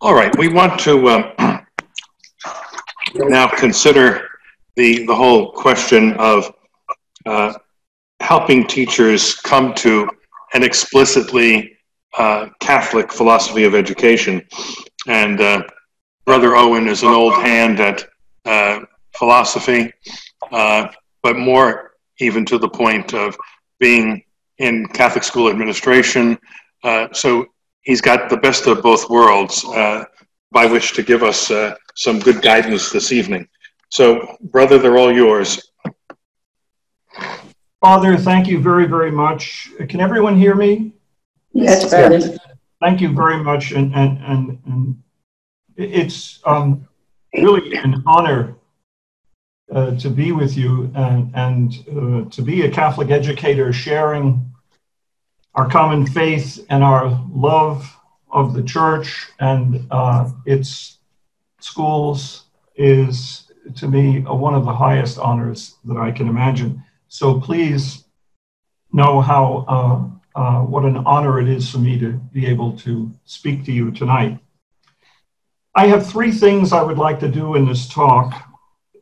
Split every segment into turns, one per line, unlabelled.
All right, we want to now consider the whole question of helping teachers come to an explicitly Catholic philosophy of education. And Brother Owen is an old hand at philosophy, but more even to the point of being in Catholic school administration. So he's got the best of both worlds by which to give us some good guidance this evening. So, brother, they're all yours.
Father, thank you very, very much. Can everyone hear me?
Yes, brother.
Thank you very much, and it's really an honor to be with you and to be a Catholic educator sharing our common faith and our love of the Church and its schools is, to me, one of the highest honors that I can imagine. So please know how what an honor it is for me to be able to speak to you tonight. I have three things I would like to do in this talk.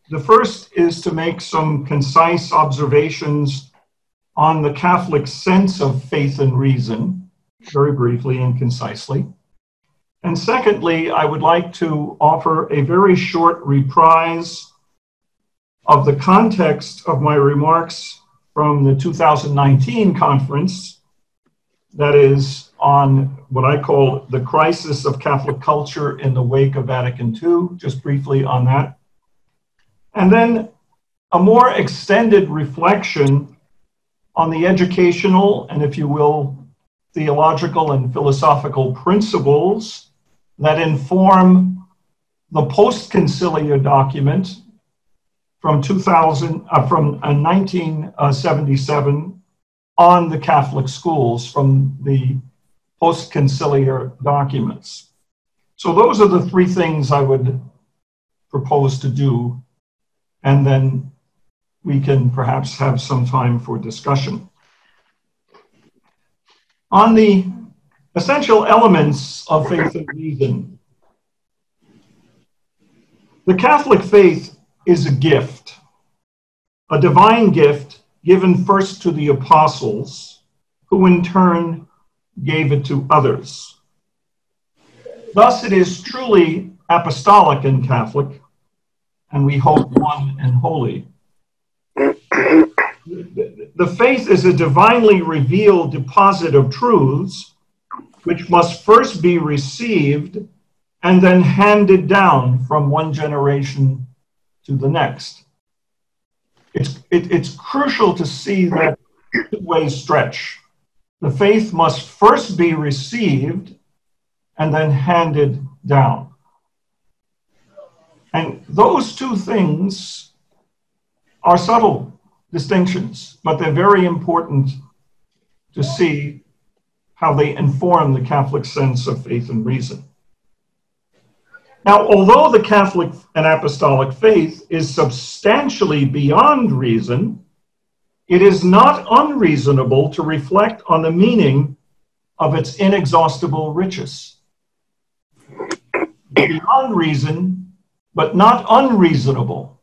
The first is to make some concise observations on the Catholic sense of faith and reason, very briefly and concisely. And secondly, I would like to offer a very short reprise of the context of my remarks from the 2019 conference, that is on what I call the crisis of Catholic culture in the wake of Vatican II, just briefly on that. And then a more extended reflection on the educational and, if you will, theological and philosophical principles that inform the post-conciliar document from 1977 on the Catholic schools from the post-conciliar documents. So those are the three things I would propose to do, and then we can perhaps have some time for discussion. On the essential elements of faith and reason, the Catholic faith is a gift, a divine gift given first to the apostles, who in turn gave it to others. Thus, it is truly apostolic and Catholic, and we hope one and holy. The faith is a divinely revealed deposit of truths which must first be received and then handed down from one generation to the next. It's crucial to see that two-way stretch. The faith must first be received and then handed down. And those two things are subtle distinctions, but they're very important to see how they inform the Catholic sense of faith and reason. Now, although the Catholic and Apostolic faith is substantially beyond reason, it is not unreasonable to reflect on the meaning of its inexhaustible riches. Beyond reason, but not unreasonable.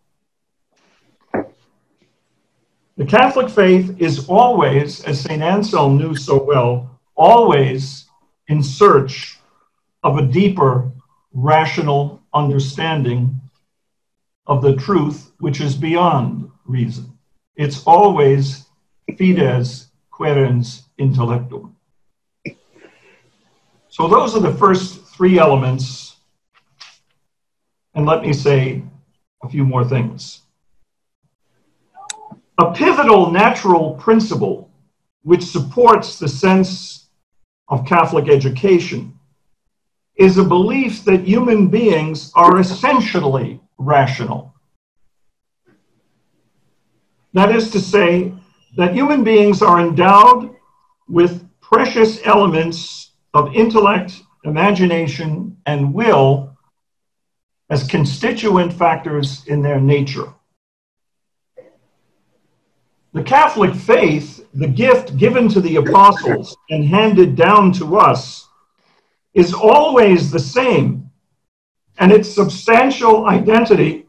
The Catholic faith is always, as St. Anselm knew so well, always in search of a deeper rational understanding of the truth which is beyond reason. It's always fides quaerens intellectum. So those are the first three elements. And let me say a few more things. A pivotal natural principle which supports the sense of Catholic education is a belief that human beings are essentially rational. That is to say, that human beings are endowed with precious elements of intellect, imagination, and will as constituent factors in their nature. The Catholic faith, the gift given to the apostles and handed down to us, is always the same, and its substantial identity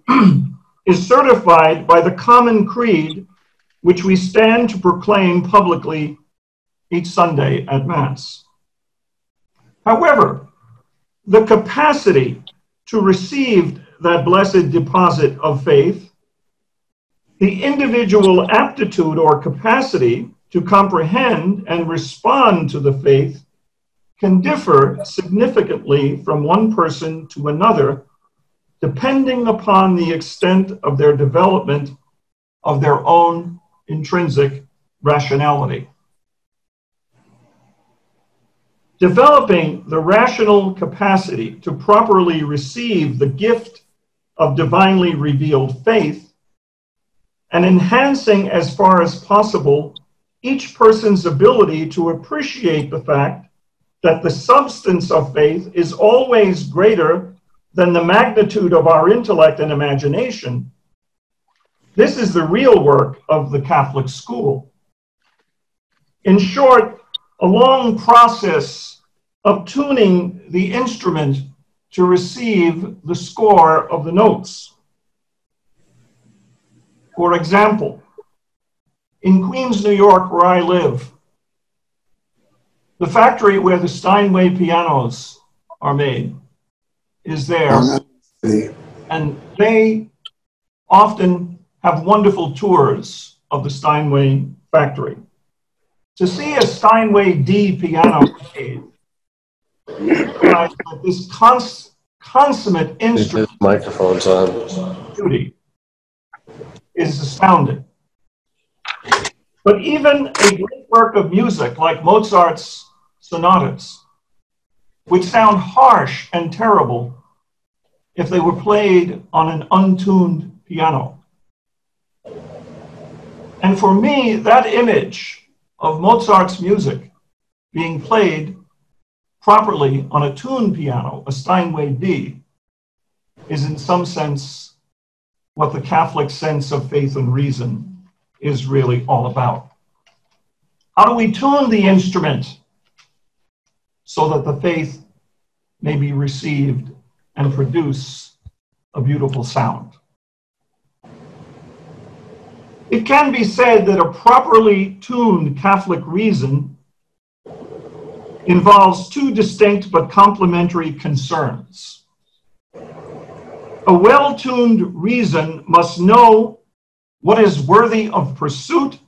is certified by the common creed which we stand to proclaim publicly each Sunday at Mass. However, the capacity to receive that blessed deposit of faith, the individual aptitude or capacity to comprehend and respond to the faith can differ significantly from one person to another, depending upon the extent of their development of their own intrinsic rationality. Developing the rational capacity to properly receive the gift of divinely revealed faith and enhancing as far as possible each person's ability to appreciate the fact that the substance of faith is always greater than the magnitude of our intellect and imagination. This is the real work of the Catholic school. In short, a long process of tuning the instrument to receive the score of the notes. For example, in Queens, New York, where I live, the factory where the Steinway pianos are made is there, and they often have wonderful tours of the Steinway factory. To see a Steinway D piano made, realize that this consummate instrument
microphone's on.
beauty is astounding. But even a great work of music like Mozart's sonatas would sound harsh and terrible if they were played on an untuned piano. And for me, that image of Mozart's music being played properly on a tuned piano, a Steinway D, is in some sense what the Catholic sense of faith and reason is really all about. How do we tune the instrument so that the faith may be received and produce a beautiful sound? It can be said that a properly tuned Catholic reason involves two distinct but complementary concerns. A well-tuned reason must know what is worthy of pursuit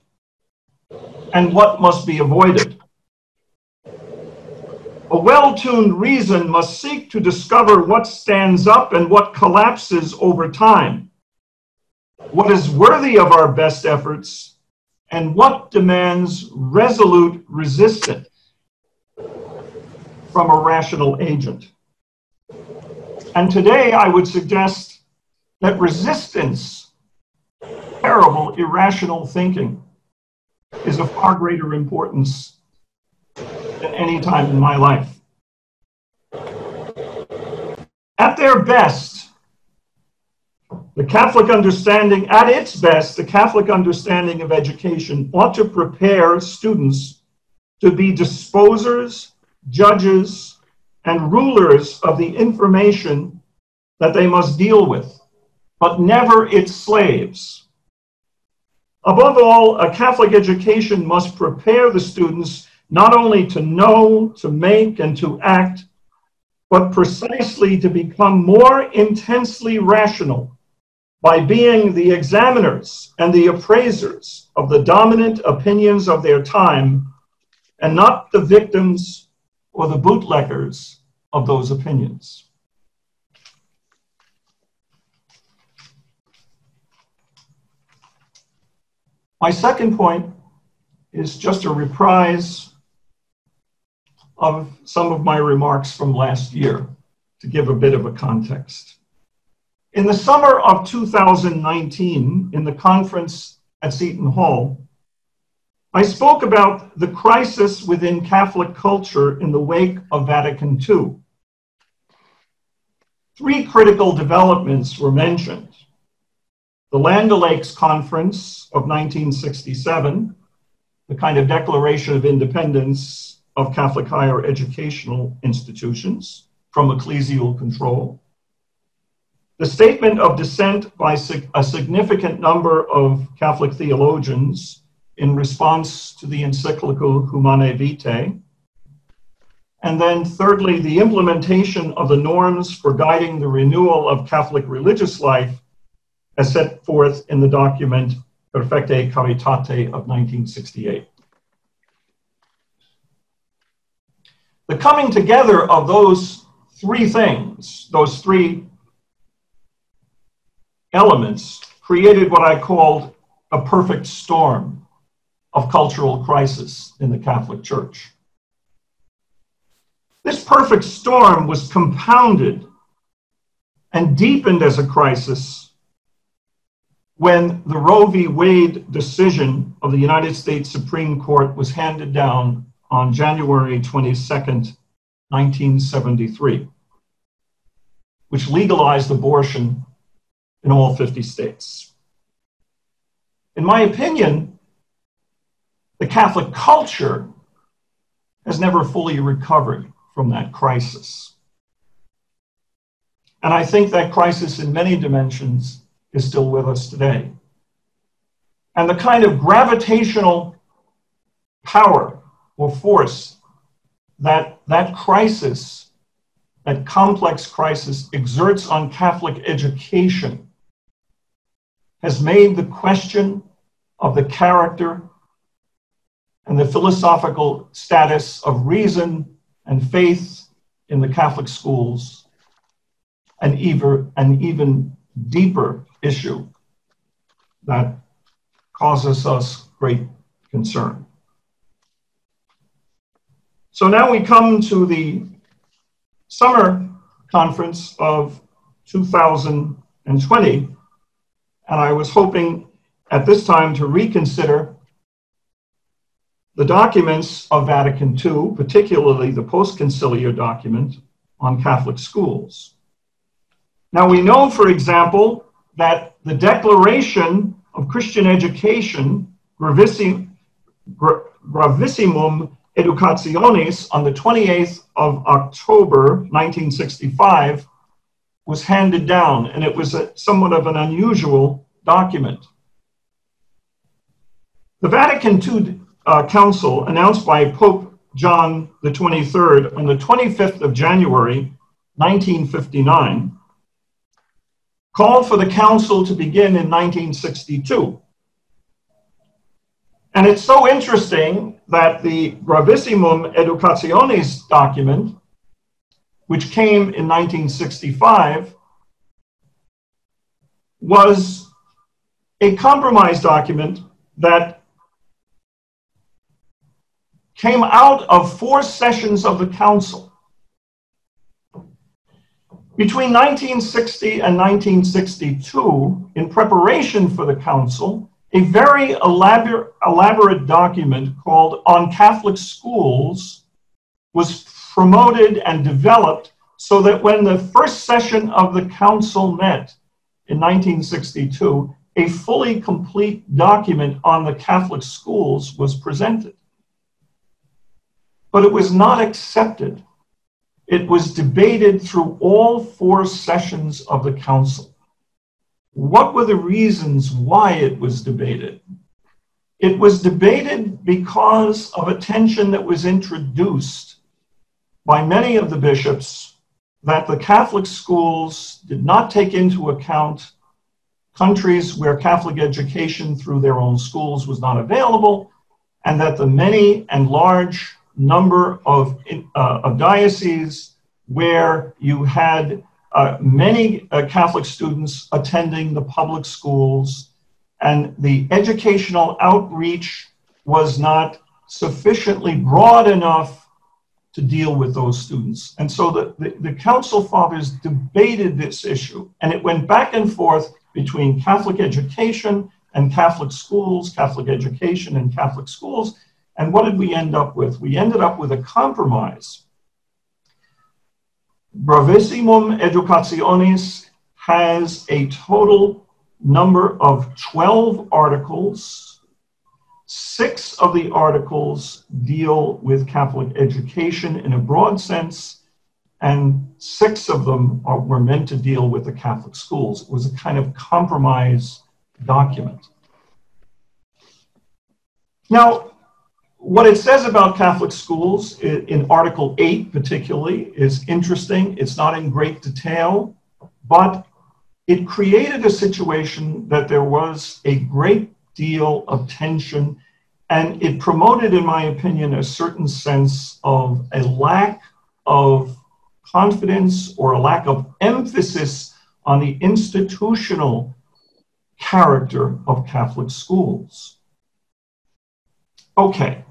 and what must be avoided. A well-tuned reason must seek to discover what stands up and what collapses over time, what is worthy of our best efforts, and what demands resolute resistance from a rational agent. And today I would suggest that resistance, terrible, irrational thinking, is of far greater importance than any time in my life. At their best, the Catholic understanding, at its best, the Catholic understanding of education ought to prepare students to be disposers, judges, and rulers of the information that they must deal with, but never its slaves. Above all, a Catholic education must prepare the students not only to know, to make, and to act, but precisely to become more intensely rational by being the examiners and the appraisers of the dominant opinions of their time, and not the victims or the bootleggers of those opinions. My second point is just a reprise of some of my remarks from last year to give a bit of a context. In the summer of 2019, in the conference at Seton Hall, I spoke about the crisis within Catholic culture in the wake of Vatican II. Three critical developments were mentioned: the Land O'Lakes Conference of 1967, the kind of Declaration of Independence of Catholic higher educational institutions from ecclesial control, the statement of dissent by a significant number of Catholic theologians in response to the encyclical Humanae Vitae, and then thirdly, the implementation of the norms for guiding the renewal of Catholic religious life as set forth in the document Perfectae Caritate of 1968. The coming together of those three things, those three elements, created what I called a perfect storm of cultural crisis in the Catholic Church. This perfect storm was compounded and deepened as a crisis when the Roe v. Wade decision of the United States Supreme Court was handed down on January 22nd, 1973, which legalized abortion in all 50 states. In my opinion, the Catholic culture has never fully recovered from that crisis. And I think that crisis in many dimensions is still with us today. And the kind of gravitational power or force that crisis, that complex crisis exerts on Catholic education has made the question of the character and the philosophical status of reason and faith in the Catholic schools an even deeper issue that causes us great concern. So now we come to the summer conference of 2020, and I was hoping at this time to reconsider the documents of Vatican II, particularly the post-conciliar document on Catholic schools. Now we know, for example, that the Declaration of Christian Education, Gravissimum Educationis, on the 28th of October, 1965, was handed down, and it was somewhat of an unusual document. The Vatican II Council, announced by Pope John the 23rd on the 25th of January, 1959, called for the council to begin in 1962. And it's so interesting that the Gravissimum Educationis document, which came in 1965, was a compromise document that came out of 4 sessions of the council. Between 1960 and 1962, in preparation for the council, a very elaborate document called On Catholic Schools was promoted and developed so that when the first session of the council met in 1962, a fully complete document on the Catholic schools was presented. But it was not accepted. It was debated through all 4 sessions of the council. What were the reasons why it was debated? It was debated because of a tension that was introduced by many of the bishops that the Catholic schools did not take into account countries where Catholic education through their own schools was not available, and that the many and large number of dioceses where you had many Catholic students attending the public schools, and the educational outreach was not sufficiently broad enough to deal with those students. And so the Council Fathers debated this issue, and it went back and forth between Catholic education and Catholic schools, Catholic education and Catholic schools. And what did we end up with? We ended up with a compromise. Gravissimum Educationis has a total number of 12 articles 6 of the articles deal with Catholic education in a broad sense, and 6 of them were meant to deal with the Catholic schools. It was a kind of compromise document. Now, what it says about Catholic schools in Article 8 particularly is interesting. It's not in great detail, but it created a situation that there was a great deal of tension, and it promoted, in my opinion, a certain sense of a lack of confidence or a lack of emphasis on the institutional character of Catholic schools. Okay,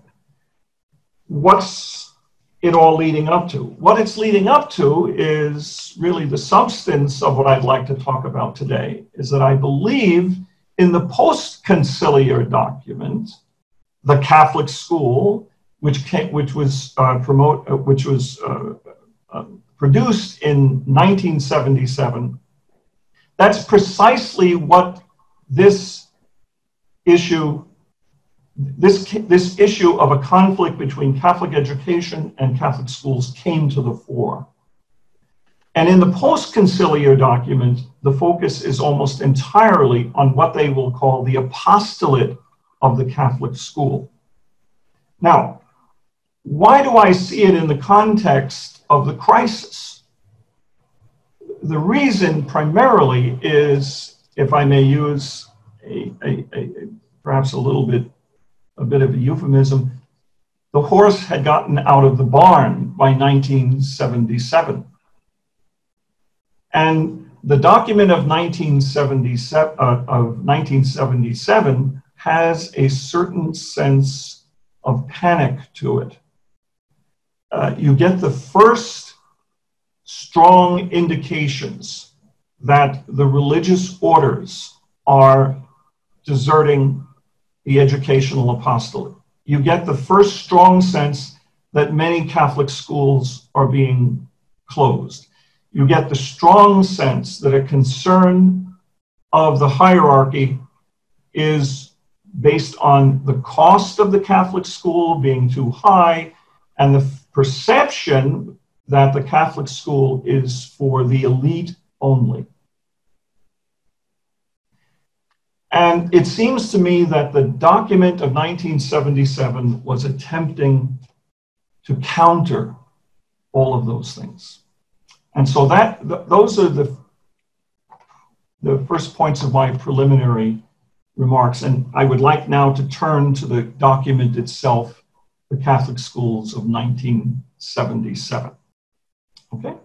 what's it all leading up to? What it's leading up to is really the substance of what I'd like to talk about today, is that I believe in the post-conciliar document, the Catholic school, which was produced in 1977. That's precisely what this issue of a conflict between Catholic education and Catholic schools came to the fore. And in the post-conciliar document, the focus is almost entirely on what they will call the apostolate of the Catholic school. Now, why do I see it in the context of the crisis? The reason primarily is, if I may use perhaps a bit of a euphemism, the horse had gotten out of the barn by 1977. And the document of 1977 has a certain sense of panic to it. You get the first strong indications that the religious orders are deserting the educational apostolate. You get the first strong sense that many Catholic schools are being closed. You get the strong sense that a concern of the hierarchy is based on the cost of the Catholic school being too high and the perception that the Catholic school is for the elite only. And it seems to me that the document of 1977 was attempting to counter all of those things. And so those are the first points of my preliminary remarks. And I would like now to turn to the document itself, the Catholic Schools of 1977. Okay?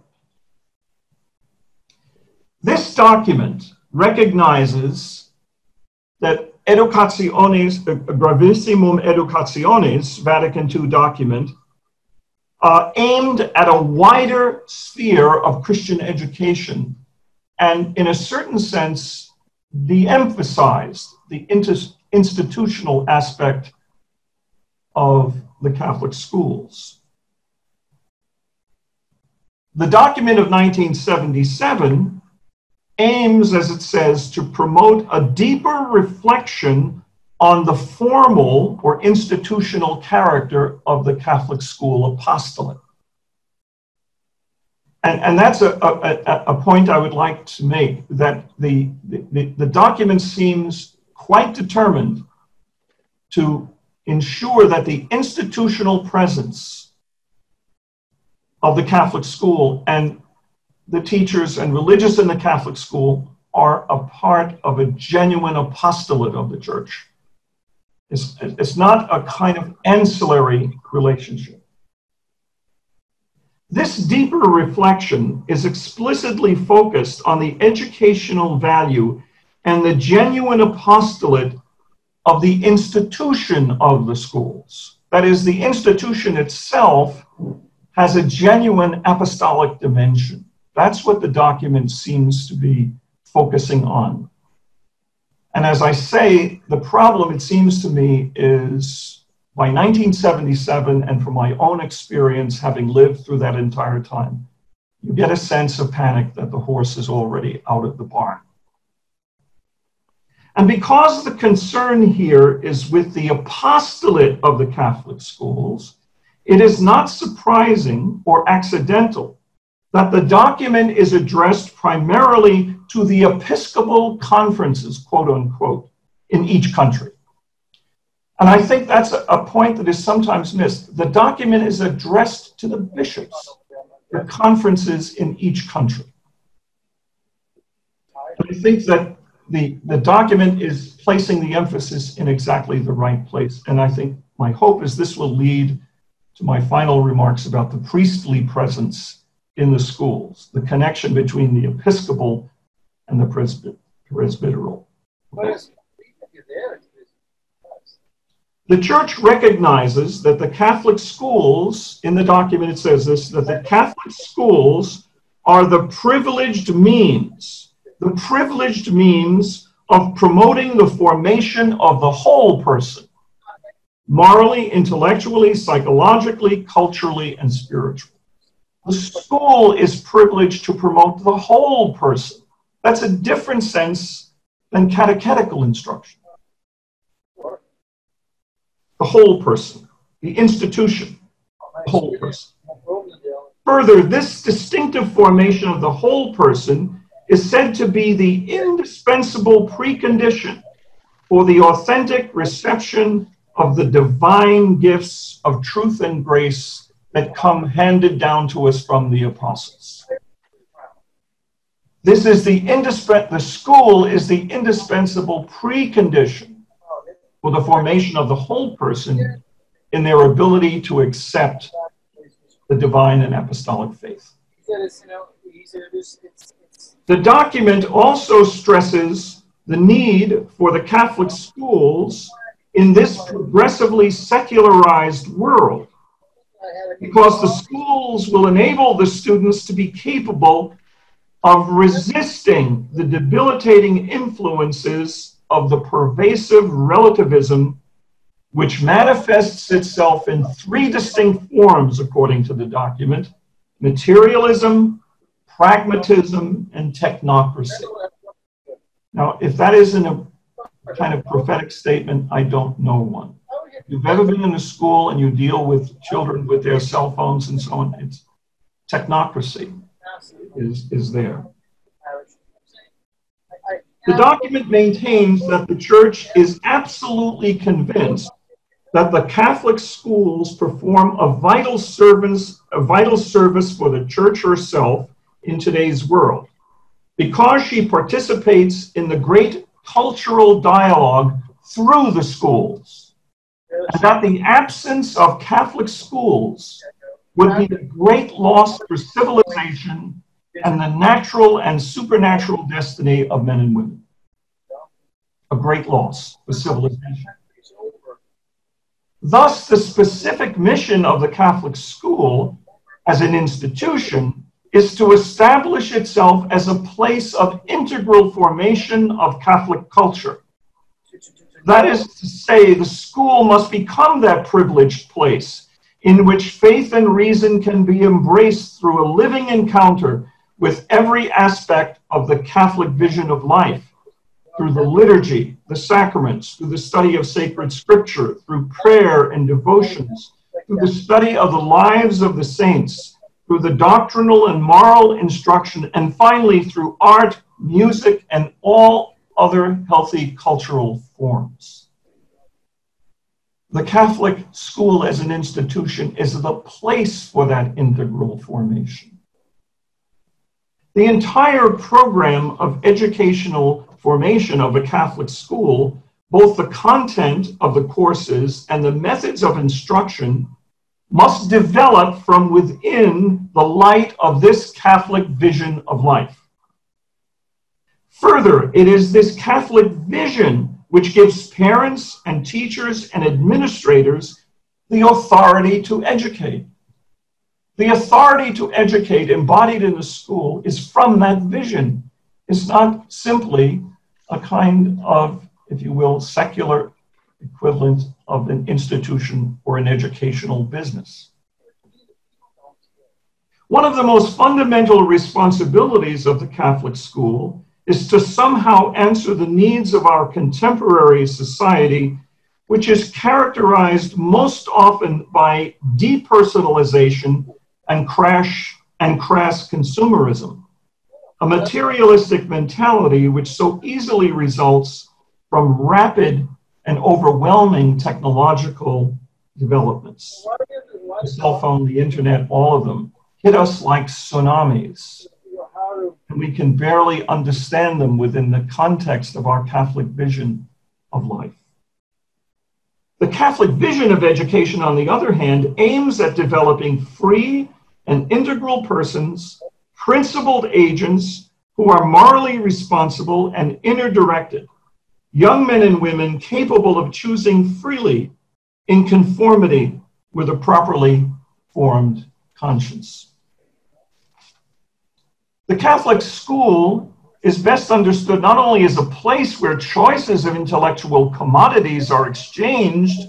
This document recognizes that Educationes, Gravissimum Educationes, Vatican II document, aimed at a wider sphere of Christian education and, in a certain sense, de-emphasized the institutional aspect of the Catholic schools. The document of 1977 aims, as it says, to promote a deeper reflection on the formal or institutional character of the Catholic school apostolate. And that's a point I would like to make, that the document seems quite determined to ensure that the institutional presence of the Catholic school and the teachers and religious in the Catholic school are a part of a genuine apostolate of the Church. It's not a kind of ancillary relationship. This deeper reflection is explicitly focused on the educational value and the genuine apostolate of the institution of the schools. That is, the institution itself has a genuine apostolic dimension. That's what the document seems to be focusing on. And as I say, the problem, it seems to me, is by 1977, and from my own experience, having lived through that entire time, you get a sense of panic that the horse is already out of the barn. And because the concern here is with the apostolate of the Catholic schools, it is not surprising or accidental that the document is addressed primarily to the episcopal conferences, quote unquote, in each country. And I think that's a point that is sometimes missed. The document is addressed to the bishops, the conferences in each country. I think that the document is placing the emphasis in exactly the right place. And I think my hope is this will lead to my final remarks about the priestly presence in the schools, the connection between the episcopal and the presbyteral. The church recognizes that the Catholic schools, in the document it says this, that the Catholic schools are the privileged means of promoting the formation of the whole person, morally, intellectually, psychologically, culturally, and spiritually. The school is privileged to promote the whole person. That's a different sense than catechetical instruction. The whole person, the institution, the whole person. Further, this distinctive formation of the whole person is said to be the indispensable precondition for the authentic reception of the divine gifts of truth and grace that come handed down to us from the apostles. This is the school is the indispensable precondition for the formation of the whole person in their ability to accept the divine and apostolic faith. The document also stresses the need for the Catholic schools in this progressively secularized world, because the schools will enable the students to be capable of resisting the debilitating influences of the pervasive relativism, which manifests itself in three distinct forms, according to the document: materialism, pragmatism, and technocracy. Now, if that isn't a kind of prophetic statement, I don't know one. If you've ever been in a school and you deal with children with their cell phones and so on, it's technocracy is there. The document maintains that the Church is absolutely convinced that the Catholic schools perform a vital service for the Church herself in today's world, because she participates in the great cultural dialogue through the schools, and that the absence of Catholic schools would be a great loss for civilization and the natural and supernatural destiny of men and women. A great loss for civilization. Thus, the specific mission of the Catholic school as an institution is to establish itself as a place of integral formation of Catholic culture. That is to say, the school must become that privileged place in which faith and reason can be embraced through a living encounter with every aspect of the Catholic vision of life, through the liturgy, the sacraments, through the study of sacred scripture, through prayer and devotions, through the study of the lives of the saints, through the doctrinal and moral instruction, and finally through art, music, and all other healthy cultural forms. The Catholic school as an institution is the place for that integral formation. The entire program of educational formation of a Catholic school, both the content of the courses and the methods of instruction, must develop from within the light of this Catholic vision of life. Further, it is this Catholic vision which gives parents and teachers and administrators the authority to educate. The authority to educate embodied in the school is from that vision. It's not simply a kind of, if you will, secular equivalent of an institution or an educational business. One of the most fundamental responsibilities of the Catholic school is to somehow answer the needs of our contemporary society, which is characterized most often by depersonalization and crass consumerism, a materialistic mentality which so easily results from rapid and overwhelming technological developments. The cell phone, the internet, all of them hit us like tsunamis, and we can barely understand them within the context of our Catholic vision of life. The Catholic vision of education, on the other hand, aims at developing free and integral persons, principled agents who are morally responsible and inner-directed, young men and women capable of choosing freely in conformity with a properly formed conscience. The Catholic school is best understood not only as a place where choices of intellectual commodities are exchanged,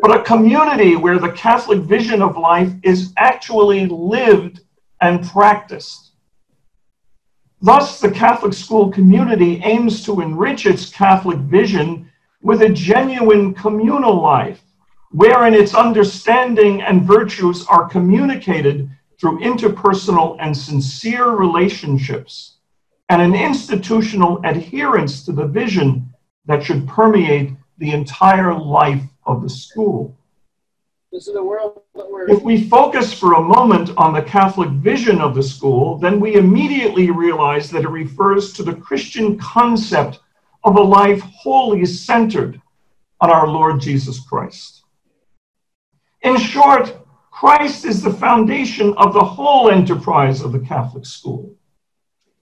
but a community where the Catholic vision of life is actually lived and practiced. Thus, the Catholic school community aims to enrich its Catholic vision with a genuine communal life, wherein its understanding and virtues are communicated through interpersonal and sincere relationships, and an institutional adherence to the vision that should permeate the entire life of the school.
This is the world that we're...
If we focus for a moment on the Catholic vision of the school, then we immediately realize that it refers to the Christian concept of a life wholly centered on our Lord Jesus Christ. In short, Christ is the foundation of the whole enterprise of the Catholic school.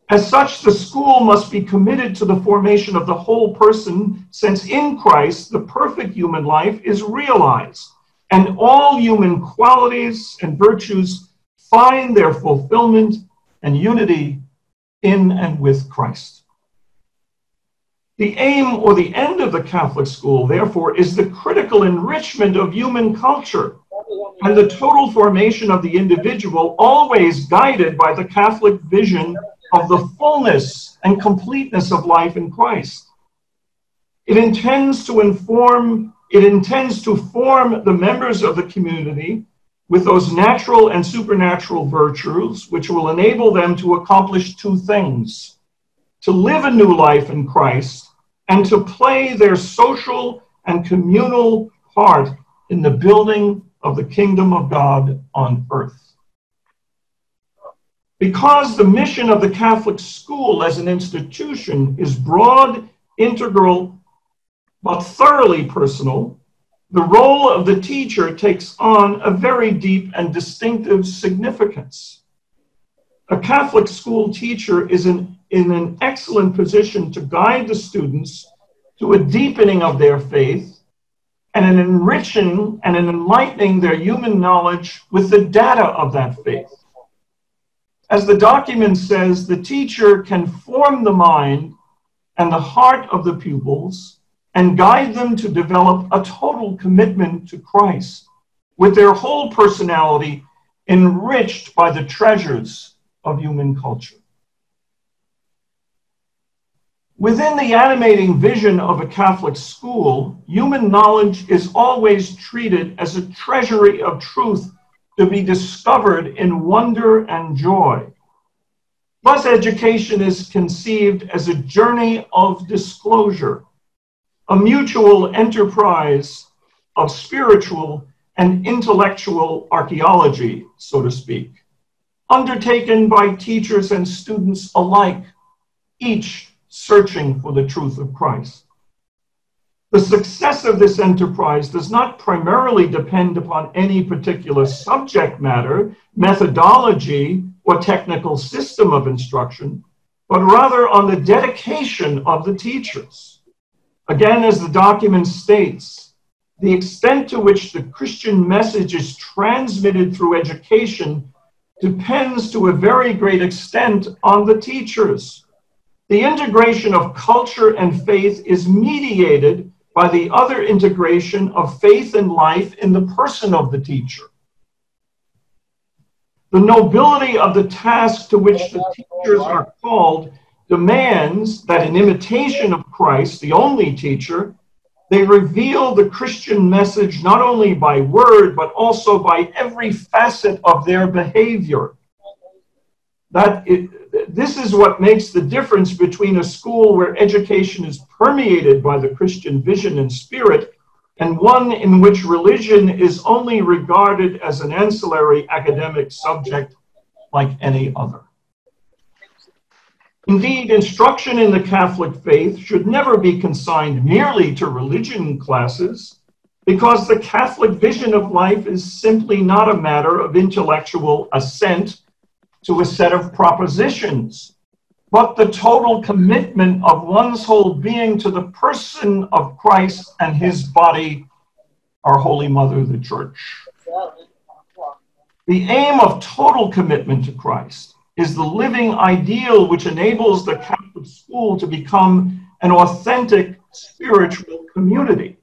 As such, the school must be committed to the formation of the whole person, since in Christ, the perfect human life is realized, and all human qualities and virtues find their fulfillment and unity in and with Christ. The aim or the end of the Catholic school, therefore, is the critical enrichment of human culture and the total formation of the individual, always guided by the Catholic vision of the fullness and completeness of life in Christ. It intends to form the members of the community with those natural and supernatural virtues which will enable them to accomplish two things: to live a new life in Christ and to play their social and communal part in the building of the kingdom of God on earth. Because the mission of the Catholic school as an institution is broad, integral, but thoroughly personal, the role of the teacher takes on a very deep and distinctive significance. A Catholic school teacher is in an excellent position to guide the students to a deepening of their faith and an enriching and an enlightening their human knowledge with the data of that faith. As the document says, the teacher can form the mind and the heart of the pupils and guide them to develop a total commitment to Christ, with their whole personality enriched by the treasures of human culture. Within the animating vision of a Catholic school, human knowledge is always treated as a treasury of truth to be discovered in wonder and joy. Thus, education is conceived as a journey of disclosure, a mutual enterprise of spiritual and intellectual archaeology, so to speak, undertaken by teachers and students alike, each searching for the truth of Christ. The success of this enterprise does not primarily depend upon any particular subject matter, methodology, or technical system of instruction, but rather on the dedication of the teachers. Again, as the document states, the extent to which the Christian message is transmitted through education depends to a very great extent on the teachers. The integration of culture and faith is mediated by the other integration of faith and life in the person of the teacher. The nobility of the task to which the teachers are called demands that in imitation of Christ, the only teacher, they reveal the Christian message not only by word, but also by every facet of their behavior. This is what makes the difference between a school where education is permeated by the Christian vision and spirit and one in which religion is only regarded as an ancillary academic subject like any other. Indeed, instruction in the Catholic faith should never be consigned merely to religion classes, because the Catholic vision of life is simply not a matter of intellectual assent to a set of propositions, but the total commitment of one's whole being to the person of Christ and his body, our Holy Mother, the Church. The aim of total commitment to Christ is the living ideal which enables the Catholic school to become an authentic spiritual community.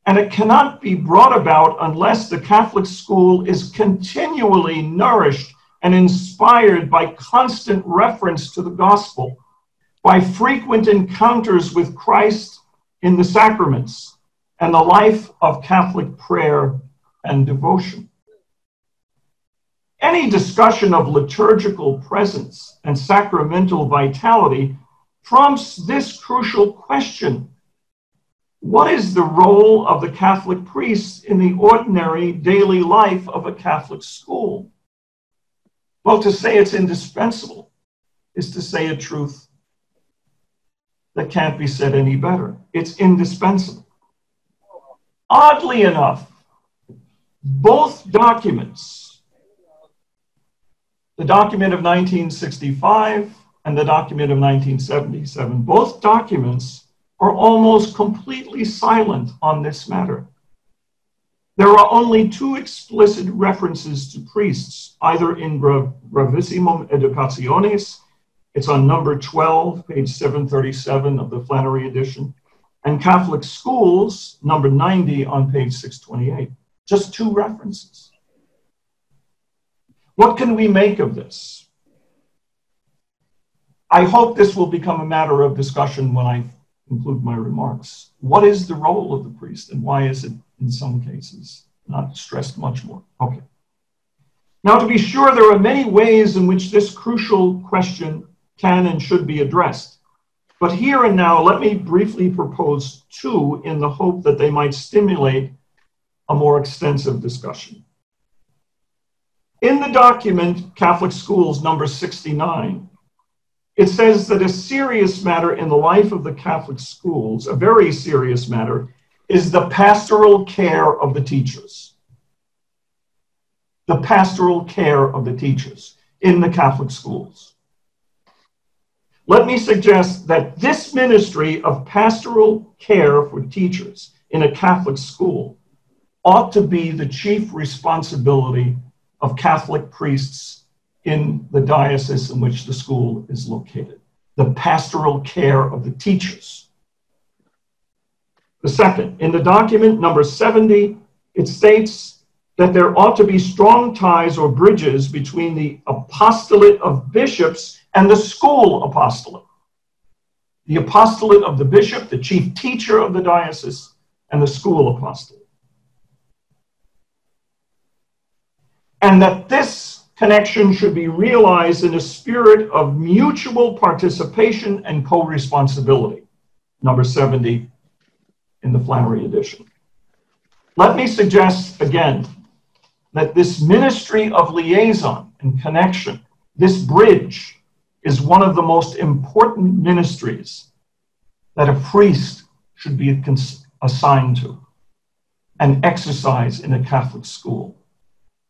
And it cannot be brought about unless the Catholic school is continually nourished and inspired by constant reference to the gospel, by frequent encounters with Christ in the sacraments, and the life of Catholic prayer and devotion. Any discussion of liturgical presence and sacramental vitality prompts this crucial question: what is the role of the Catholic priest in the ordinary daily life of a Catholic school? Well, to say it's indispensable is to say a truth that can't be said any better. It's indispensable. Oddly enough, both documents, the document of 1965 and the document of 1977, both documents are almost completely silent on this matter. There are only two explicit references to priests, either in Gravissimum Educationis, it's on number 12, page 737 of the Flannery edition, and Catholic Schools, number 90 on page 628. Just two references. What can we make of this? I hope this will become a matter of discussion when I conclude my remarks. What is the role of the priest, and why is it in some cases not stressed much more? Okay. Now, to be sure, there are many ways in which this crucial question can and should be addressed. But here and now, let me briefly propose two in the hope that they might stimulate a more extensive discussion. In the document, Catholic Schools, number 69, it says that a serious matter in the life of the Catholic schools, a very serious matter, is the pastoral care of the teachers. The pastoral care of the teachers in the Catholic schools. Let me suggest that this ministry of pastoral care for teachers in a Catholic school ought to be the chief responsibility of Catholic priests in the diocese in which the school is located. The pastoral care of the teachers. The second, in the document number 70, it states that there ought to be strong ties or bridges between the apostolate of bishops and the school apostolate. The apostolate of the bishop, the chief teacher of the diocese, and the school apostolate. And that this connection should be realized in a spirit of mutual participation and co-responsibility. Number 70 in the Flannery edition. Let me suggest again that this ministry of liaison and connection, this bridge, is one of the most important ministries that a priest should be assigned to and exercise in a Catholic school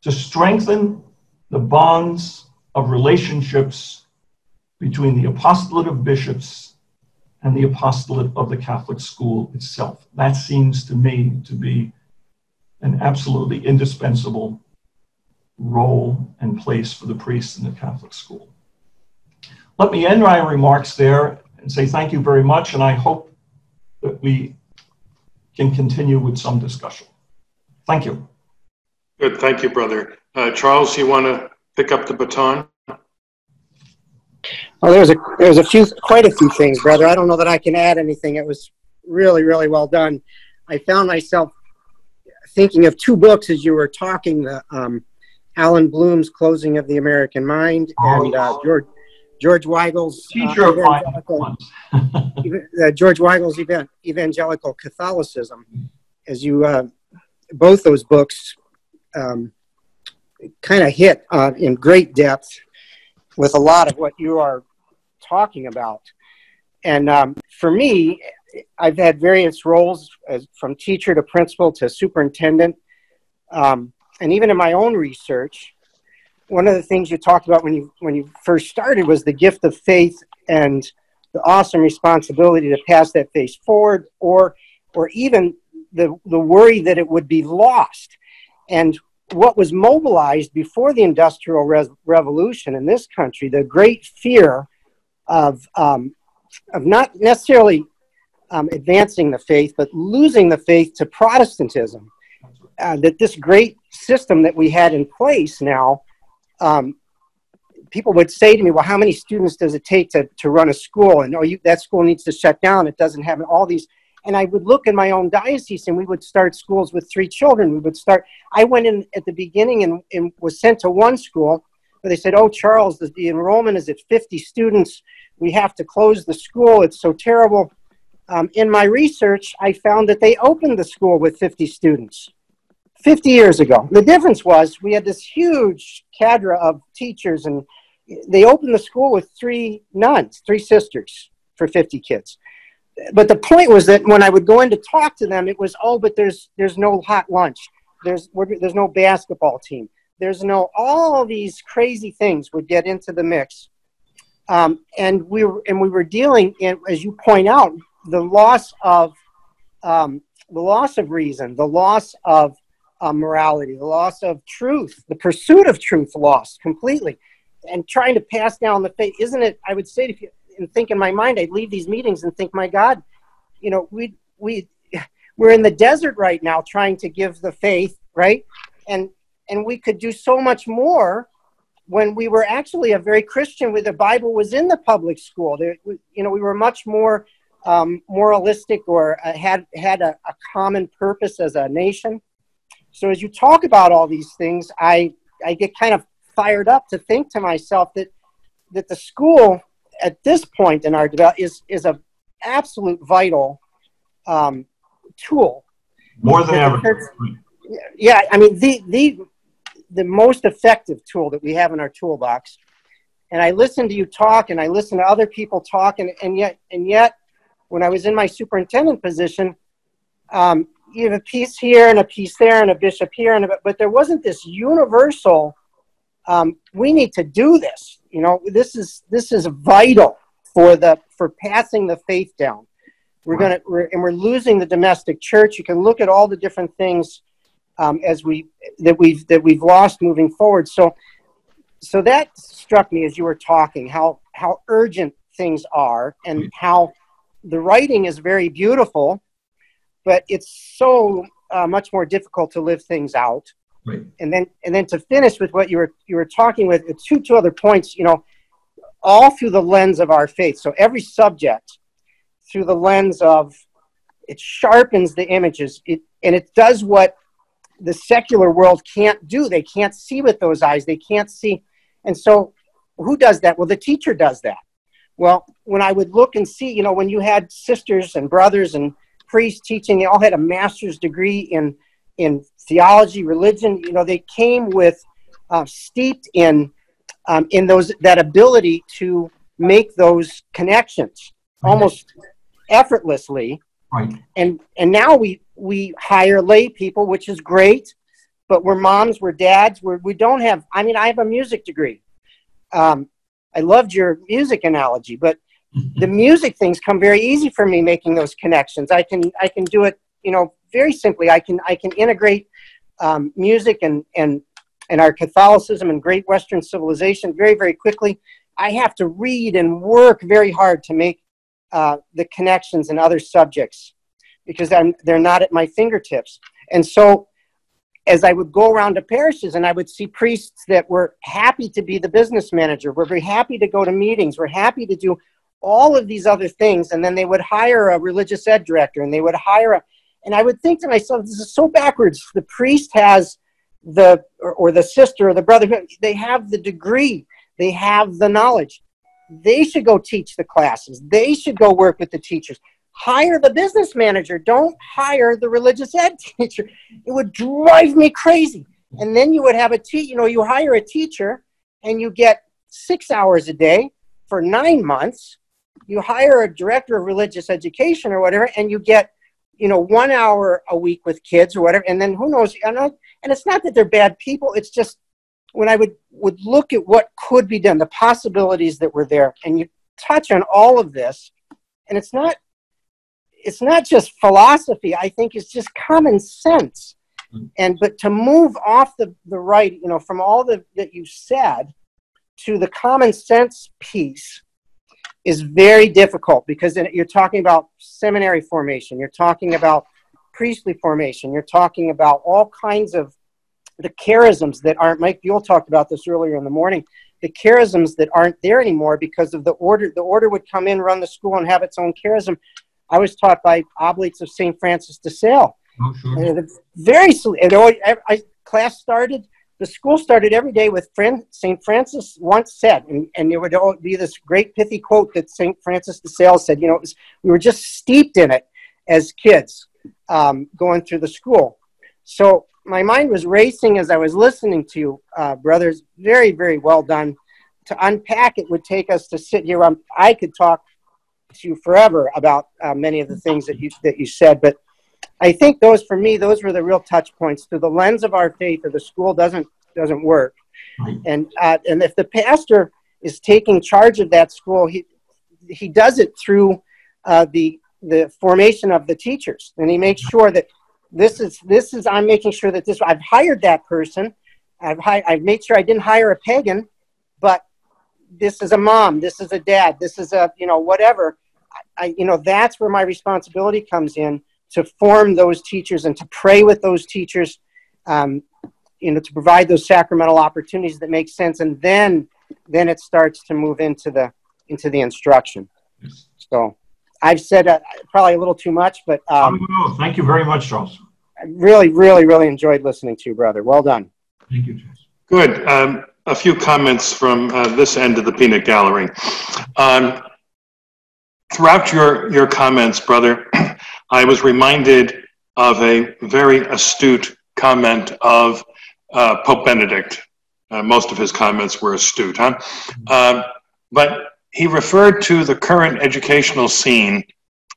to strengthen the bonds of relationships between the apostolate of bishops and the apostolate of the Catholic school itself. That seems to me to be an absolutely indispensable role and place for the priests in the Catholic school. Let me end my remarks there and say thank you very much, and I hope that we can continue with some discussion. Thank you.
Good, thank you, brother. Charles, you want to pick up the baton?
Well, quite a few things, brother. I don't know that I can add anything. It was really, really well done. I found myself thinking of two books as you were talking, the Alan Bloom's Closing of the American Mind and George Weigel's George Weigel's Evangelical Catholicism. As you, both those books kind of hit in great depth with a lot of what you are talking about. And for me, I've had various roles from teacher to principal to superintendent. And even in my own research, one of the things you talked about when you first started was the gift of faith and the awesome responsibility to pass that faith forward, or even the worry that it would be lost. And what was mobilized before the Industrial Revolution in this country, the great fear of not necessarily advancing the faith, but losing the faith to Protestantism. That this great system that we had in place now, people would say to me, well, how many students does it take to run a school? And that school needs to shut down. It doesn't have all these. And I would look in my own diocese and we would start schools with 3 children. I went in at the beginning and was sent to one school where they said, oh, Charles, the enrollment is at 50 students. We have to close the school. It's so terrible. In my research, I found that they opened the school with 50 students 50 years ago. The difference was we had this huge cadre of teachers, and they opened the school with 3 nuns, 3 sisters for 50 kids. But the point was that when I would go in to talk to them, it was, oh, but there's no hot lunch. There's no basketball team. There's no, all these crazy things would get into the mix. And we were dealing in, as you point out, the loss of reason, the loss of morality, the loss of truth, the pursuit of truth lost completely, and trying to pass down the faith. Isn't it? I would say, if you and think in my mind, I'd leave these meetings and think, my God, you know, we're in the desert right now trying to give the faith, right? And we could do so much more when we were actually a very Christian, where the Bible was in the public school. We were much more moralistic, or had a common purpose as a nation. So as you talk about all these things, I get kind of fired up to think to myself that the school at this point in our development is a absolute vital tool.
More than ever.
Yeah, I mean, the most effective tool that we have in our toolbox. And I listen to you talk, and I listen to other people talk, and yet when I was in my superintendent position, you have a piece here and a piece there and a bishop here, but there wasn't this universal, we need to do this. You know, this is vital for passing the faith down. We're losing the domestic church. You can look at all the different things that we've lost moving forward. So that struck me as you were talking, how urgent things are, and how the writing is very beautiful, but it's so much more difficult to live things out. Right. And then to finish with what you were talking with, two other points, you know, all through the lens of our faith. So every subject through the lens of, it sharpens the images, and it does what the secular world can't do. They can't see with those eyes. They can't see. And so who does that? Well, the teacher does that. Well, when I would look and see, you know, when you had sisters and brothers and priests teaching, they all had a master's degree in theology, religion. You know, they came with steeped in that ability to make those connections almost effortlessly. Right. And now we hire lay people, which is great, but we're moms, we're dads, we don't have. I mean, I have a music degree. I loved your music analogy, but the music things come very easy for me, making those connections. I can do it, you know, very simply. I can integrate music and our Catholicism and great Western civilization very, very quickly. I have to read and work very hard to make the connections in other subjects, because they're not at my fingertips. And so as I would go around to parishes and I would see priests that were happy to be the business manager, were very happy to go to meetings, were happy to do all of these other things, and then they would hire a religious ed director, and they would hire and I would think to myself, this is so backwards. The priest has or the sister or the brother, they have the degree, they have the knowledge. They should go teach the classes. They should go work with the teachers. Hire the business manager. Don't hire the religious ed teacher. It would drive me crazy. And then you would have you hire a teacher and you get 6 hours a day for 9 months. You hire a director of religious education or whatever, and you get, 1 hour a week with kids or whatever. And then who knows? And it's not that they're bad people. It's just when I would look at what could be done, the possibilities that were there, and you touch on all of this, and it's not just philosophy. I think it's just common sense. But to move off the right, from all that you said to the common sense piece is very difficult, because you're talking about seminary formation, you're talking about priestly formation, you're talking about all kinds of the charisms that aren't, Mike Buell talked about this earlier in the morning, the charisms that aren't there anymore because of the order. The order would come in, run the school, and have its own charism. I was taught by oblates of St. Francis de Sales.
Oh, sure.
Class started, the school started every day with St. Francis once said, and there would be this great pithy quote that St. Francis de Sales said, we were just steeped in it as kids going through the school. So my mind was racing as I was listening to you, brothers. Very, very well done. To unpack it would take us to sit here. I could talk to you forever about many of the things that you said, but I think those were the real touch points. Through the lens of our faith, or the school doesn't work. And if the pastor is taking charge of that school, he does it through the formation of the teachers, and he makes sure that I'm making sure that I've hired that person. I've made sure I didn't hire a pagan, but this is a mom, this is a dad, this is a, whatever. That's where my responsibility comes in, to form those teachers and to pray with those teachers, to provide those sacramental opportunities that make sense. And then it starts to move into the instruction. So I've said probably a little too much, but
no, thank you very much, Charles.
I really, really, really enjoyed listening to you, brother. Well done.
Thank you, Charles.
Good. A few comments from this end of the peanut gallery. Throughout your comments, brother, I was reminded of a very astute comment of Pope Benedict. Most of his comments were astute, huh? But he referred to the current educational scene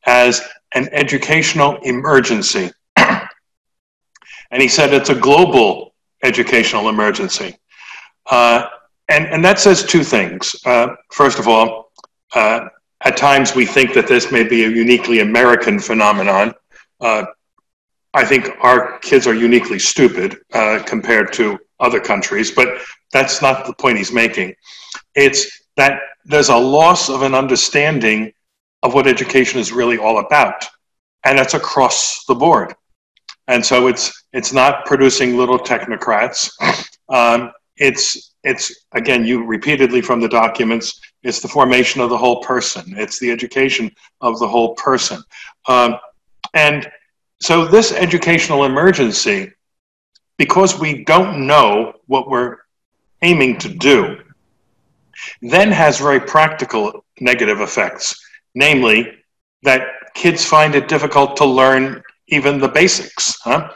as an educational emergency. And he said it's a global educational emergency. And that says two things. First of all, at times we think that this may be a uniquely American phenomenon. I think our kids are uniquely stupid compared to other countries, but that's not the point he's making. It's that there's a loss of an understanding of what education is really all about. And that's across the board. And so it's not producing little technocrats. It's again, you repeatedly from the documents, it's the formation of the whole person. It's the education of the whole person. And so this educational emergency, because we don't know what we're aiming to do, then has very practical negative effects. Namely, that kids find it difficult to learn even the basics. A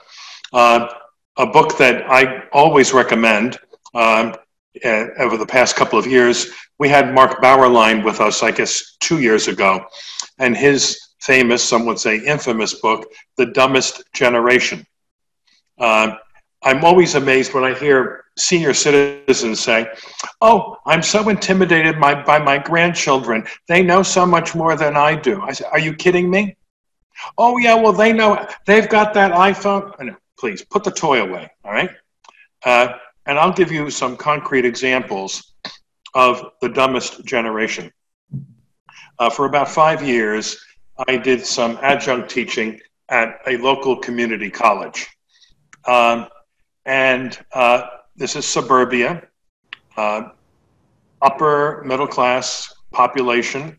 book that I always recommend, over the past couple of years, we had Mark Bauerlein with us, I guess, 2 years ago, and his famous, some would say infamous book, The Dumbest Generation. I'm always amazed when I hear senior citizens say, oh, I'm so intimidated by my grandchildren. They know so much more than I do. I say, are you kidding me? Oh, yeah, well, they know. They've got that iPhone. No, please, put the toy away, all right? And I'll give you some concrete examples of the dumbest generation. For about 5 years, I did some adjunct teaching at a local community college. And this is suburbia, upper middle class population,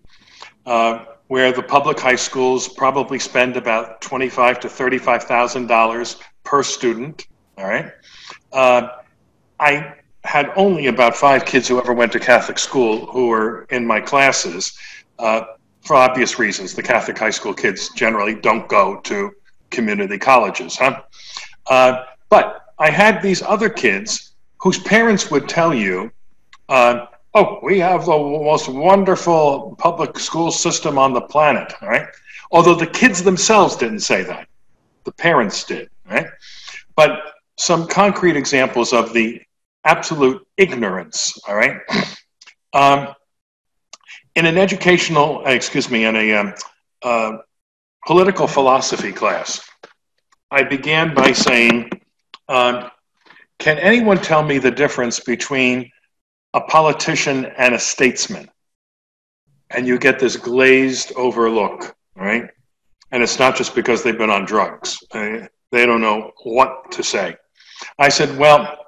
where the public high schools probably spend about $25,000 to $35,000 per student. All right. I had only about 5 kids who ever went to Catholic school who were in my classes, for obvious reasons. The Catholic high school kids generally don't go to community colleges, but I had these other kids whose parents would tell you, oh, we have the most wonderful public school system on the planet, all right? Although the kids themselves didn't say that. The parents did, right? But some concrete examples of the absolute ignorance, all right? In an educational, in a political philosophy class, I began by saying, can anyone tell me the difference between a politician and a statesman? And you get this glazed over look, right? And it's not just because they've been on drugs. They don't know what to say. I said, well,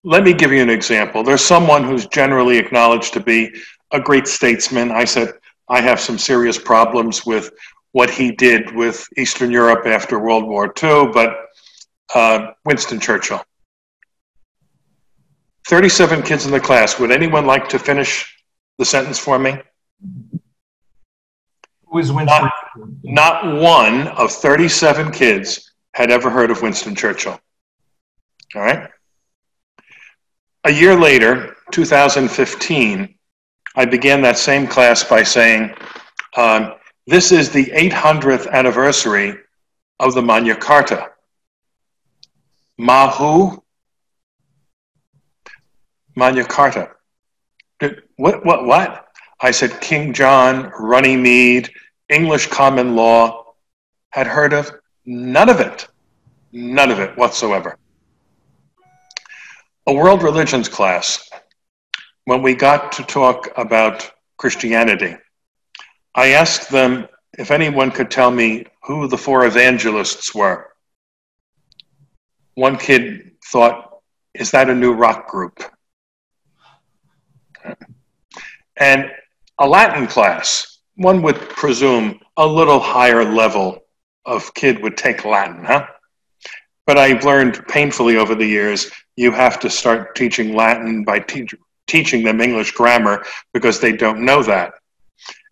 let me give you an example. There's someone who's generally acknowledged to be a great statesman. I said, I have some serious problems with what he did with Eastern Europe after World War II, but Winston Churchill. 37 kids in the class. Would anyone like to finish the sentence for me?
Who is Winston?
Not one of 37 kids had ever heard of Winston Churchill. All right? A year later, 2015, I began that same class by saying, this is the 800th anniversary of the Magna Carta. Mahu? Magna Carta. What? I said King John, Runnymede, English common law. Had heard of none of it. None of it whatsoever. A world religions class. When we got to talk about Christianity, I asked them if anyone could tell me who the 4 evangelists were. One kid thought, is that a new rock group? And a Latin class, one would presume a little higher level of kid would take Latin, huh? But I've learned painfully over the years, you have to start teaching Latin by teaching them English grammar because they don't know that.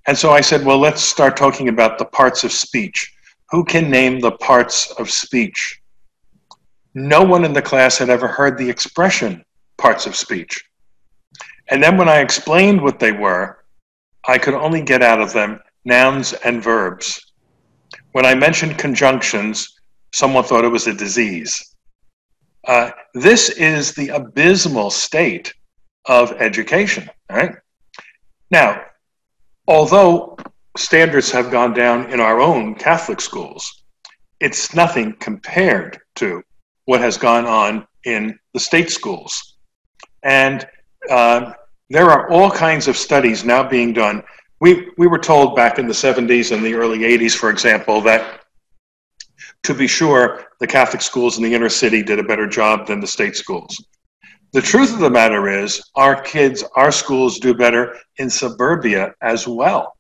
And so I said, well, let's start talking about the parts of speech. Who can name the parts of speech? No one in the class had ever heard the expression parts of speech. And then when I explained what they were, I could only get out of them nouns and verbs. When I mentioned conjunctions, someone thought it was a disease. This is the abysmal state of education, all right? Now, although standards have gone down in our own Catholic schools, it's nothing compared to what has gone on in the state schools. And there are all kinds of studies now being done. We were told back in the 70s and the early 80s, for example, that to be sure, the Catholic schools in the inner city did a better job than the state schools. The truth of the matter is, our schools do better in suburbia as well.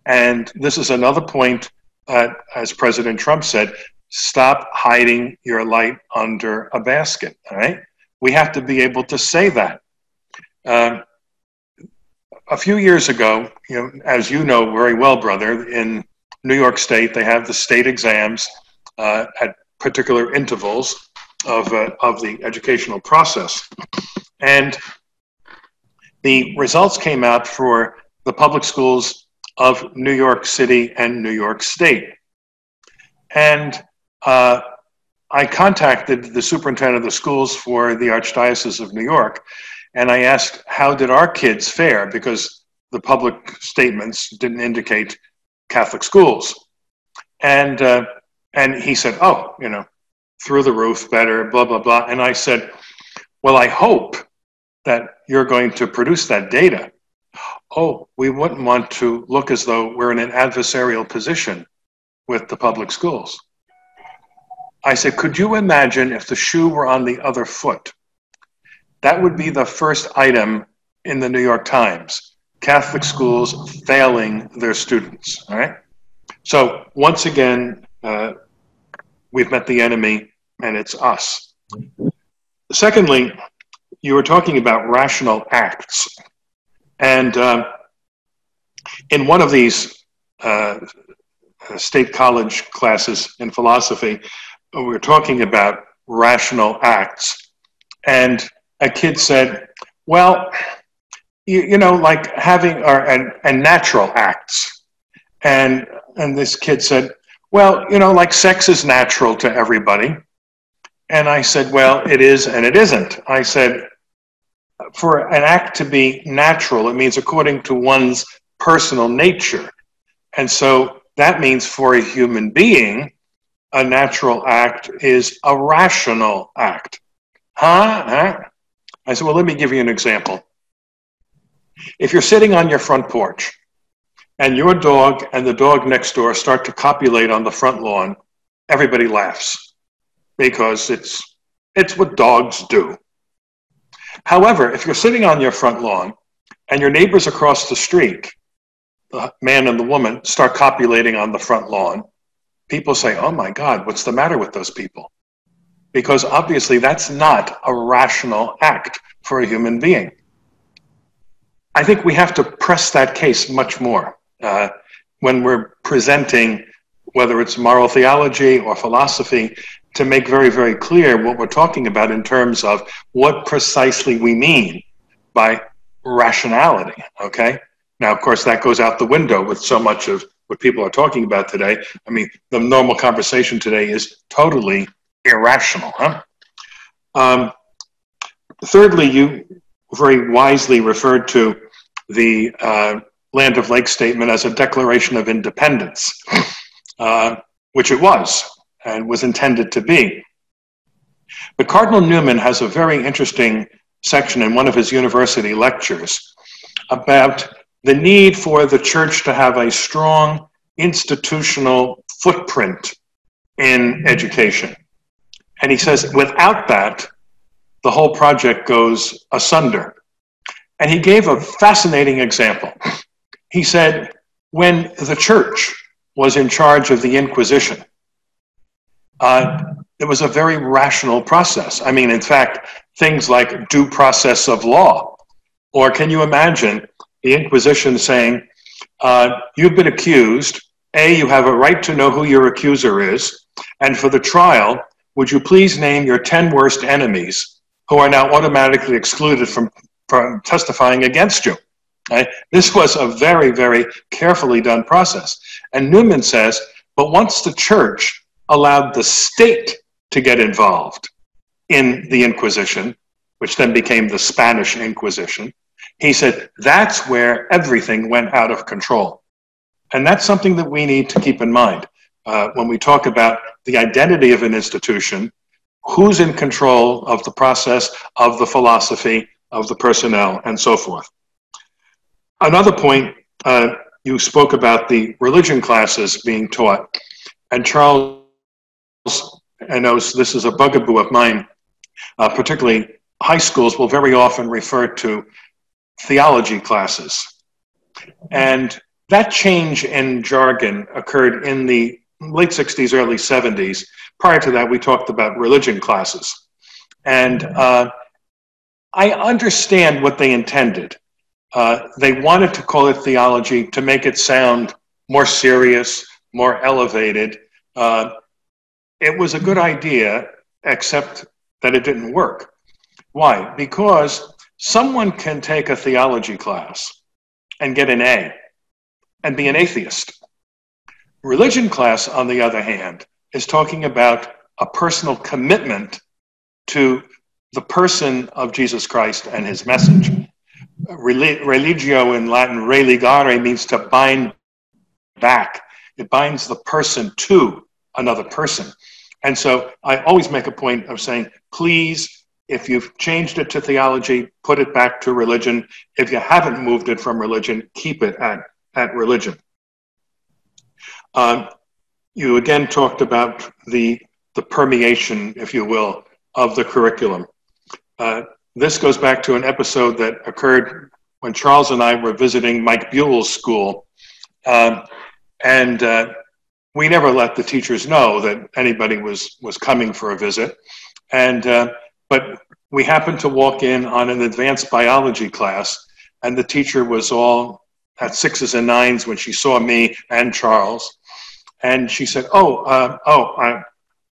And this is another point, as President Trump said, stop hiding your light under a basket, all right? We have to be able to say that. A few years ago, as you know very well, brother, in New York State, they have the state exams at particular intervals of the educational process. And the results came out for the public schools of New York City and New York State. And I contacted the superintendent of the schools for the Archdiocese of New York, and I asked, how did our kids fare? Because the public statements didn't indicate Catholic schools. And he said, oh, through the roof, better, blah, blah, blah. And I said, well, I hope that you're going to produce that data. Oh, we wouldn't want to look as though we're in an adversarial position with the public schools. I said, could you imagine if the shoe were on the other foot? That would be the first item in the New York Times. Catholic schools failing their students, all right? So once again, we've met the enemy, and it's us. Secondly, you were talking about rational acts. And in one of these state college classes in philosophy, we were talking about rational acts. And a kid said, well, you know, like having, and natural acts. And this kid said, well, you know, like sex is natural to everybody. And I said, well, it is and it isn't. I said, for an act to be natural, it means according to one's personal nature. And so that means for a human being, a natural act is a rational act. Huh? I said, well, let me give you an example. If you're sitting on your front porch and your dog and the dog next door start to copulate on the front lawn, everybody laughs because it's what dogs do. However, if you're sitting on your front lawn and your neighbors across the street, the man and the woman, start copulating on the front lawn, people say, oh my God, what's the matter with those people? Because obviously that's not a rational act for a human being. I think we have to press that case much more when we're presenting, whether it's moral theology or philosophy, to make very, very clear what we're talking about in terms of what precisely we mean by rationality, okay? Now, of course, that goes out the window with so much of what people are talking about today. I mean, the normal conversation today is totally irrational, huh? Thirdly, you very wisely referred to the Land of Lake Statement as a declaration of independence, which it was and was intended to be. But Cardinal Newman has a very interesting section in one of his university lectures about the need for the church to have a strong institutional footprint in education. And he says, without that, the whole project goes asunder. And he gave a fascinating example. He said, when the church was in charge of the Inquisition, it was a very rational process. I mean, in fact, things like due process of law. Or can you imagine the Inquisition saying, you've been accused, A, you have a right to know who your accuser is, and for the trial, would you please name your 10 worst enemies who are now automatically excluded from testifying against you? Right? This was a very, very carefully done process. And Newman says, but once the church allowed the state to get involved in the Inquisition, which then became the Spanish Inquisition, he said, that's where everything went out of control. And that's something that we need to keep in mind when we talk about the identity of an institution, who's in control of the process, of the philosophy, of the personnel, and so forth. Another point, you spoke about the religion classes being taught. And Charles, I know this is a bugaboo of mine, particularly high schools will very often refer to theology classes. And that change in jargon occurred in the late 60s, early 70s. Prior to that, we talked about religion classes. And I understand what they intended. They wanted to call it theology to make it sound more serious, more elevated. It was a good idea, except that it didn't work. Why? Because someone can take a theology class and get an A and be an atheist. Religion class, on the other hand, is talking about a personal commitment to the person of Jesus Christ and his message. Religio in Latin, religare, means to bind back. It binds the person to another person. And so I always make a point of saying, please, if you've changed it to theology, put it back to religion. If you haven't moved it from religion, keep it at religion. You again talked about the the permeation, if you will, of the curriculum. This goes back to an episode that occurred when Charles and I were visiting Mike Buell's school. We never let the teachers know that anybody was coming for a visit. But we happened to walk in on an advanced biology class, and the teacher was all at 6s and 9s when she saw me and Charles. And she said,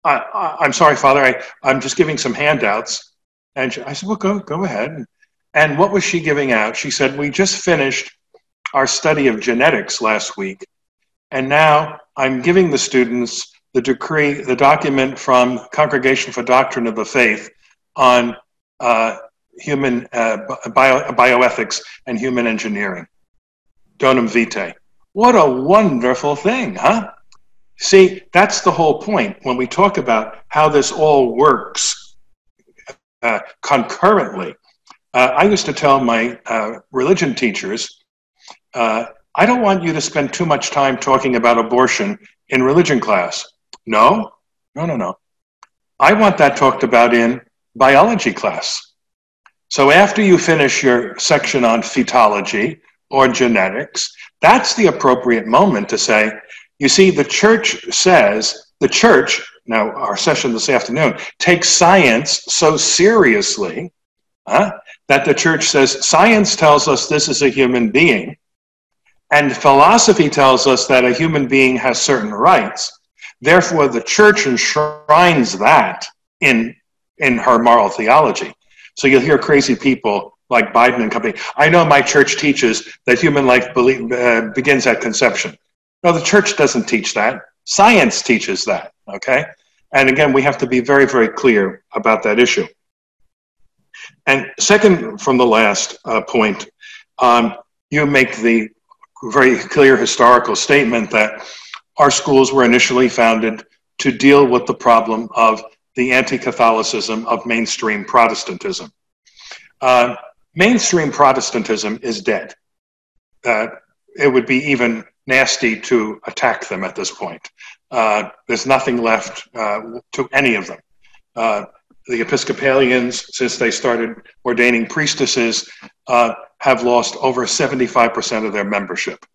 I'm sorry, Father, I'm just giving some handouts. And I said, well, go ahead. And what was she giving out? She said, we just finished our study of genetics last week. And now I'm giving the students the document from Congregation for Doctrine of the Faith on human bioethics and human engineering. Donum vitae. What a wonderful thing, huh? See, that's the whole point when we talk about how this all works concurrently. I used to tell my religion teachers, I don't want you to spend too much time talking about abortion in religion class. No. I want that talked about in biology class. So after you finish your section on fetology or genetics, that's the appropriate moment to say, you see, the church says, now our session this afternoon, takes science so seriously that the church says, science tells us this is a human being, and philosophy tells us that a human being has certain rights. Therefore, the church enshrines that in her moral theology. So you'll hear crazy people like Biden and company. I know my church teaches that human life begins at conception. No, the church doesn't teach that. Science teaches that, okay? And again, we have to be very, very clear about that issue. And second from the last point, you make the very clear historical statement that our schools were initially founded to deal with the problem of the anti-Catholicism of mainstream Protestantism. Mainstream Protestantism is dead. It would be even nasty to attack them at this point. There's nothing left to any of them. The Episcopalians, since they started ordaining priestesses, have lost over 75% of their membership.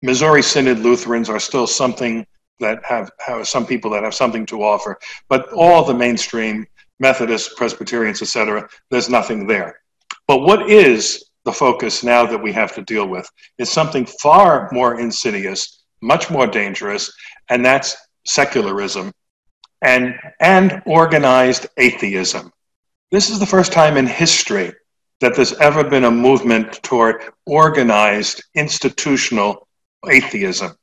Missouri Synod Lutherans are still something that have some people that have something to offer, but all the mainstream Methodists, Presbyterians, etc., there's nothing there. But what is the focus now that we have to deal with is something far more insidious, much more dangerous, and that's secularism and organized atheism. This is the first time in history that there's ever been a movement toward organized institutional atheism.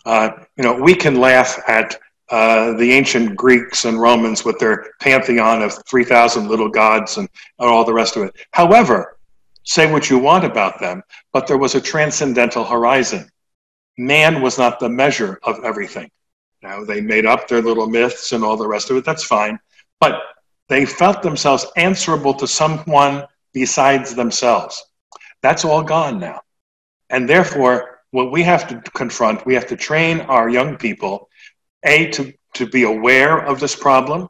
We can laugh at the ancient Greeks and Romans with their pantheon of 3,000 little gods and all the rest of it. However, say what you want about them, but there was a transcendental horizon. Man was not the measure of everything. Now, they made up their little myths and all the rest of it, that's fine. But they felt themselves answerable to someone besides themselves. That's all gone now. And therefore, what we have to confront, we have to train our young people, to be aware of this problem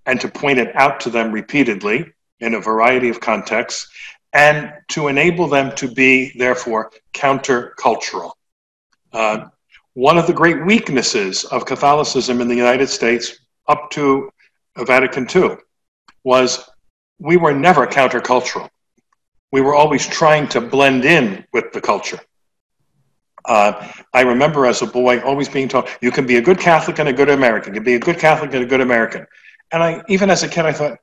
and to point it out to them repeatedly in a variety of contexts, and to enable them to be, therefore, countercultural. One of the great weaknesses of Catholicism in the United States up to Vatican II was we were never countercultural. We were always trying to blend in with the culture. I remember as a boy always being told, you can be a good Catholic and a good American. You can be a good Catholic and a good American. And even as a kid, I thought,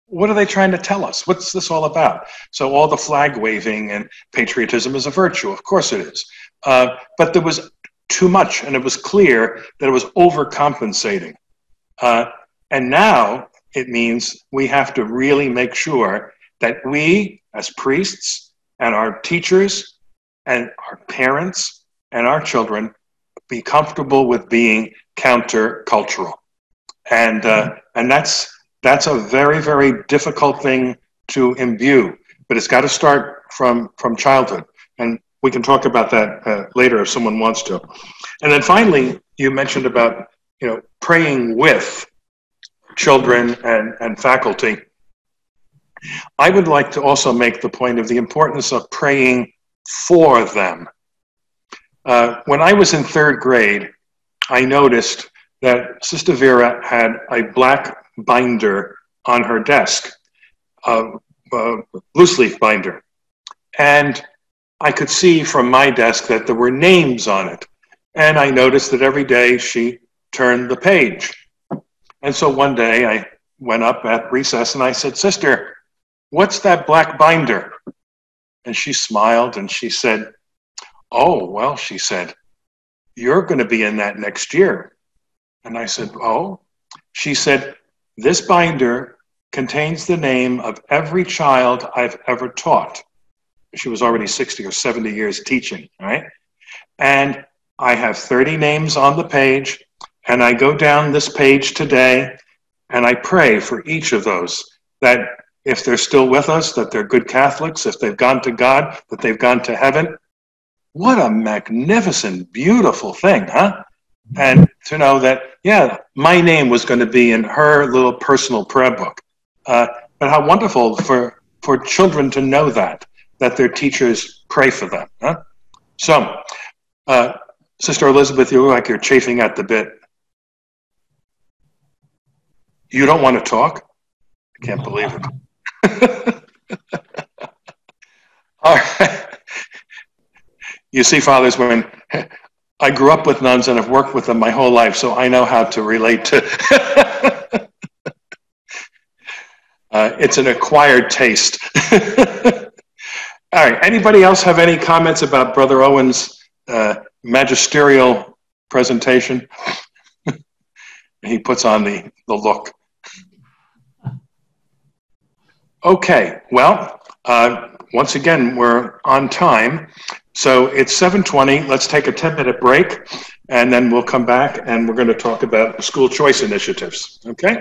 what are they trying to tell us? What's this all about? So all the flag waving and patriotism is a virtue. Of course it is. But there was too much, and it was clear that it was overcompensating. And now it means we have to really make sure that we, as priests and our teachers and our parents and our children, be comfortable with being countercultural. And that's a very, very difficult thing to imbue, but it's got to start from childhood. And we can talk about that later if someone wants to. And then finally, you mentioned about praying with children and faculty, I would like to also make the point of the importance of praying for them. When I was in 3rd grade, I noticed that Sister Vera had a black binder on her desk, loose leaf binder. And I could see from my desk that there were names on it. And I noticed that every day she turned the page. And so one day I went up at recess and I said, "Sister, what's that black binder?" And she smiled and she said, "Oh, well," she said, "you're going to be in that next year." And I said, "Oh?" She said, "This binder contains the name of every child I've ever taught." She was already 60 or 70 years teaching, right? "And I have 30 names on the page, and I go down this page today, and I pray for each of those, that if they're still with us, that they're good Catholics, if they've gone to God, that they've gone to heaven." What a magnificent, beautiful thing, huh? And to know that, yeah, my name was going to be in her little personal prayer book. But how wonderful for children to know that their teachers pray for them. Huh? So, Sister Elizabeth, you look like you're chafing at the bit. You don't want to talk? I can't believe it. All right. You see, fathers, when I grew up with nuns and have worked with them my whole life, so I know how to relate to. It's an acquired taste. All right. Anybody else have any comments about Brother Owen's magisterial presentation? He puts on the look. Okay. Well, once again, we're on time. So it's 7:20. Let's take a 10-minute break, and then we'll come back and we're going to talk about school choice initiatives. Okay?